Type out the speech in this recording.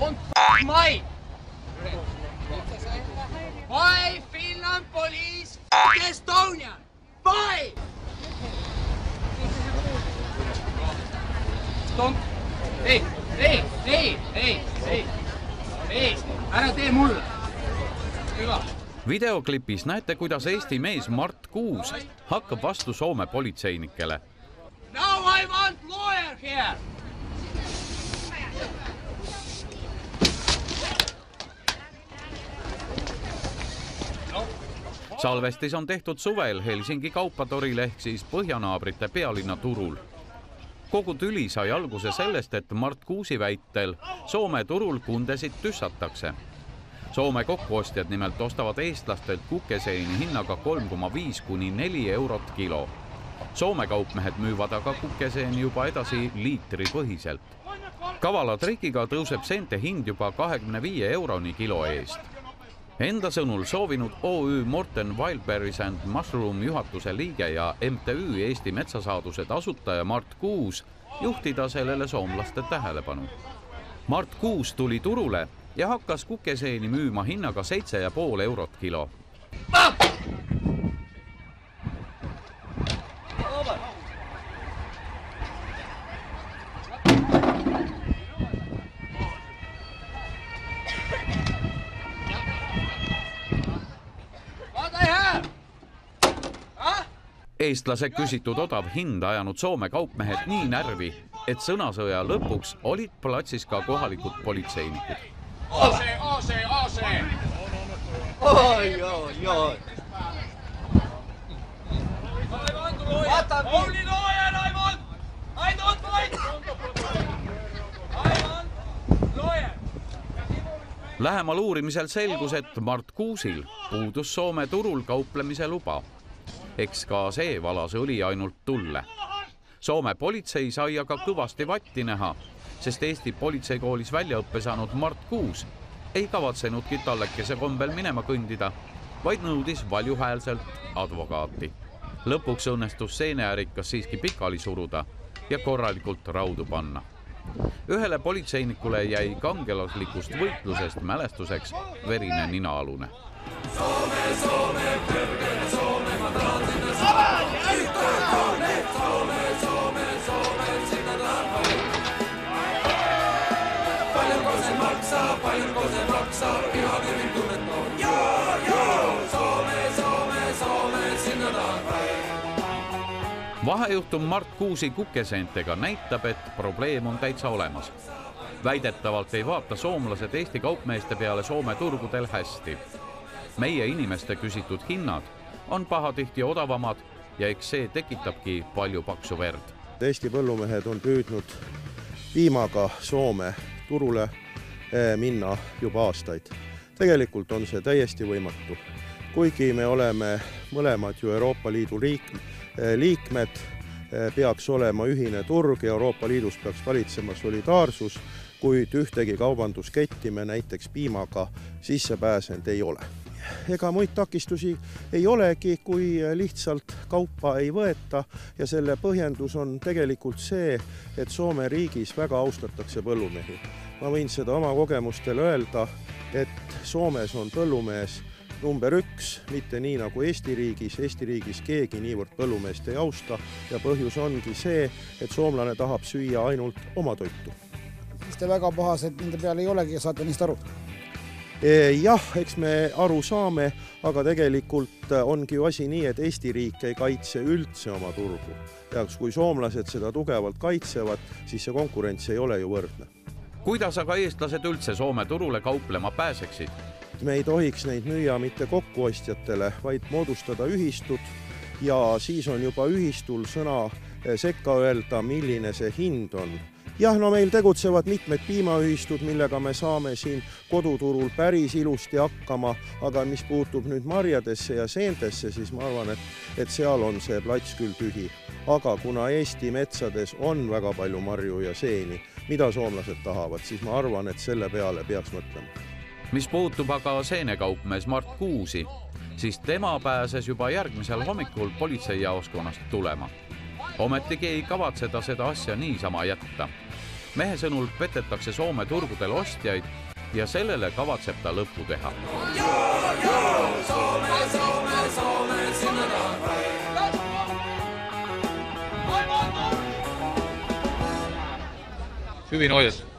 Don't f*** mine! Why Finland police f*** Estonia? Why? Don't... Ei, ära tee mulle. Hyvä. Videoklipis näete, kuidas Eesti mees Mart Kuus hakkab vastu Soome politseinikele. Now I want lawyer here! Salvestis on tehtud suvel Helsingi kaupatoril ehk siis põhjanaabrite pealinna turul. Kogu tüli sai alguse sellest, et Mart Kuusi väitel Soome turul kundesid tüssatakse. Soome kokkuostjad nimelt ostavad eestlastelt kukeseeni hinnaga 3,5 kuni 4 eurot kilo. Soome kaupmehed müüvad aga kukeseeni juba edasi liitri põhiselt. Kavala trikiga tõuseb seente hind juba 25 euroni kilo eest. Enda sõnul soovinud OÜ Morten Wildberries and Mushroom juhatuse liige ja MTÜ Eesti metsasaadused asutaja Mart Kuus juhtida sellele soomlaste tähelepanu. Mart Kuus tuli turule ja hakkas kukeseeni müüma hinnaga 7,5 eurot kilo. Eestlase küsitud odav hind ajanud Soome kaupmehed nii närvi, et sõnasõja lõpuks olid platsis ka kohalikud politseinikud. Ase! Oi! Only lawyer I want! I don't fight! I want lawyer! Lähemal uurimisel selgus, et Mart Kuusil puudus Soome turul kauplemise luba. Eks ka see valas õli ainult tulle. Soome politsei sai aga kõvasti vatti näha, sest Eesti politseikoolis väljaõppe saanud Mart Kuus ei kavatsenudki tallekese kombel minema kõndida, vaid nõudis valjuhäälselt advokaati. Lõpuks õnnestus seeneärikas siiski pikali suruda ja korralikult raudu panna. Ühele politseinikule jäi kangelaslikust võitlusest mälestuseks verine ninaalune. Soome, kõrgele Soome, ma tahan sinna Soome, sinna tahan. Paljonko see maksab, iha küll tunnet on. Soome, sinna tahan. Vahejuhtum Mart Kuusi kukeseentega näitab, et probleem on täitsa olemas. Väidetavalt ei vaata soomlased Eesti kaupmeeste peale Soome turgudel hästi. Meie inimeste küsitud hinnad on pahatihti odavamad ja eks see tekitabki palju paksu verd. Eesti põllumehed on püüdnud piimaga Soome turule minna juba aastaid. Tegelikult on see täiesti võimatu. Kuigi me oleme mõlemad ju Euroopa Liidu liikmed, peaks olema ühine turg ja Euroopa Liidus peaks valitsema solidaarsus, kuid ühtegi kaubandusketti me näiteks piimaga sisse pääsenud ei ole. Ega muid takistusi ei olegi, kui lihtsalt kaupa ei võeta ja selle põhjendus on tegelikult see, et Soome riigis väga austatakse põllumehi. Ma võin seda oma kogemustel öelda, et Soomes on põllumees number 1, mitte nii nagu Eesti riigis keegi niivõrd põllumeest ei austa ja põhjus ongi see, et soomlane tahab süüa ainult oma toitu. Mis te väga pahased nende peale ei olegi ja saate neist aru? Jah, eks me aru saame, aga tegelikult ongi ju asi nii, et Eesti riik ei kaitse üldse oma turgu. Ja kui soomlased seda tugevalt kaitsevad, siis see konkurents ei ole ju võrdne. Kuidas aga eestlased üldse Soome turule kauplema pääseksid? Me ei tohiks neid müüa mitte kokkuostjatele, vaid moodustada ühistud ja siis on juba ühistul sõna sekka öelda, milline see hind on. Jah, no meil tegutsevad mitmed piimaühistud, millega me saame siin koduturul päris ilusti hakkama, aga mis puutub nüüd marjadesse ja seentesse, siis ma arvan, et seal on see plats küll tühi. Aga kuna Eesti metsades on väga palju marju ja seeni, mida soomlased tahavad, siis ma arvan, et selle peale peaks mõtlema. Mis puutub aga seenekaupmees Mart Kuusi, siis tema pääses juba järgmisel hommikul politseijaoskonnast tulema. Ometigi ei kavatseda seda asja niisama jätta. mehe sõnul petetakse Soome turgudel ostjaid ja sellele kavatseb ta lõppu teha. Hyvin hoidettu.